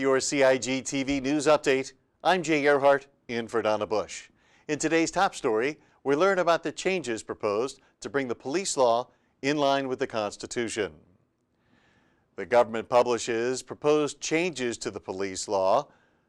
your CIGTV News Update. I'm Jay Earhart, in for Donna Bush. In today's top story, we learn about the changes proposed to bring the police law in line with the Constitution. The government publishes proposed changes to the police law.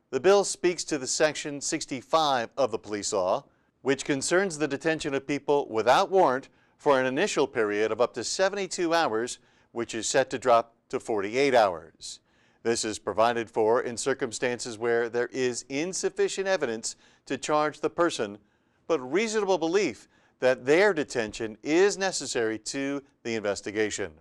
The bill speaks to the Section 65 of the police law, which concerns the detention of people without warrant for an initial period of up to 72 hours, which is set to drop to 48 hours. This is provided for in circumstances where there is insufficient evidence to charge the person, but reasonable belief that their detention is necessary to the investigation.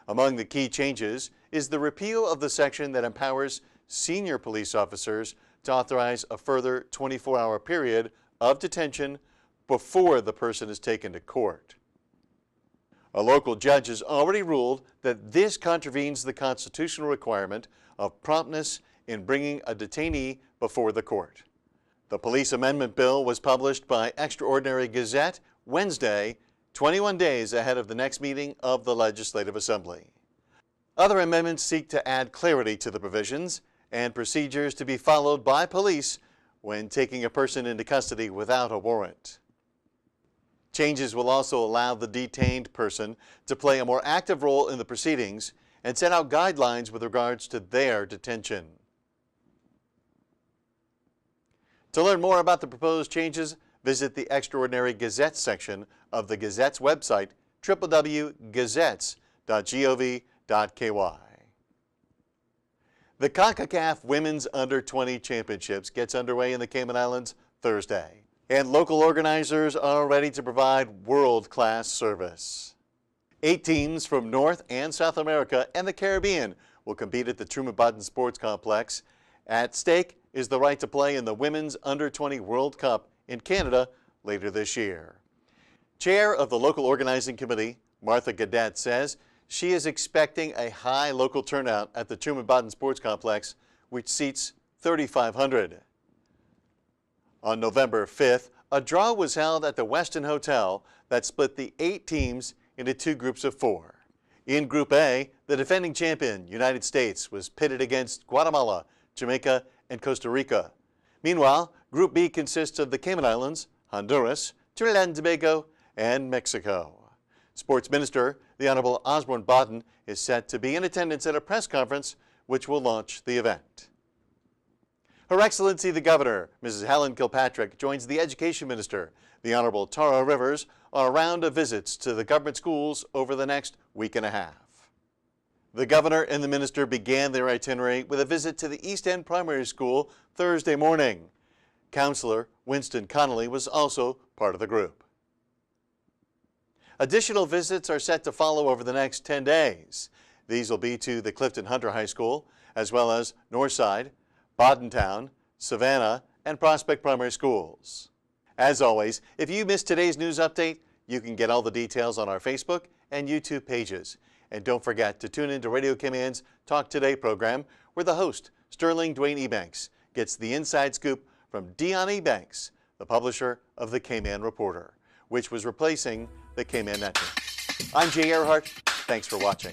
Among the key changes is the repeal of the section that empowers senior police officers to authorize a further 24-hour period of detention before the person is taken to court. A local judge has already ruled that this contravenes the constitutional requirement of promptness in bringing a detainee before the court. The police amendment bill was published by Extraordinary Gazette Wednesday, 21 days ahead of the next meeting of the Legislative Assembly. Other amendments seek to add clarity to the provisions and procedures to be followed by police when taking a person into custody without a warrant. Changes will also allow the detained person to play a more active role in the proceedings and set out guidelines with regards to their detention. To learn more about the proposed changes, visit the Extraordinary Gazette section of the Gazette's website, www.gazettes.gov.ky. The CONCACAF Women's Under-20 Championships gets underway in the Cayman Islands Thursday, and local organizers are ready to provide world-class service. 8 teams from North and South America and the Caribbean will compete at the Truman Bodden Sports Complex. At stake is the right to play in the Women's Under-20 World Cup in Canada later this year. Chair of the local organizing committee, Martha Gadet, says she is expecting a high local turnout at the Truman Bodden Sports Complex, which seats 3,500. On November 5th, a draw was held at the Westin Hotel that split the 8 teams into 2 groups of 4. In Group A, the defending champion, United States, was pitted against Guatemala, Jamaica, and Costa Rica. Meanwhile, Group B consists of the Cayman Islands, Honduras, Trinidad and Tobago, and Mexico. Sports Minister, the Honorable Osborne Bodden, is set to be in attendance at a press conference which will launch the event. Her Excellency the Governor, Mrs. Helen Kilpatrick, joins the Education Minister, the Honorable Tara Rivers, on a round of visits to the government schools over the next week and a half. The Governor and the Minister began their itinerary with a visit to the East End Primary School Thursday morning. Councillor Winston Connolly was also part of the group. Additional visits are set to follow over the next 10 days. These will be to the Clifton Hunter High School, as well as Northside, Boddentown, Savannah, and Prospect Primary Schools. As always, if you missed today's news update, you can get all the details on our Facebook and YouTube pages. And don't forget to tune in to Radio Cayman's Talk Today program, where the host, Sterling Dwayne Ebanks, gets the inside scoop from Dion Ebanks, the publisher of the Cayman Reporter, which was replacing the Cayman Network. I'm Jay Earhart. Thanks for watching.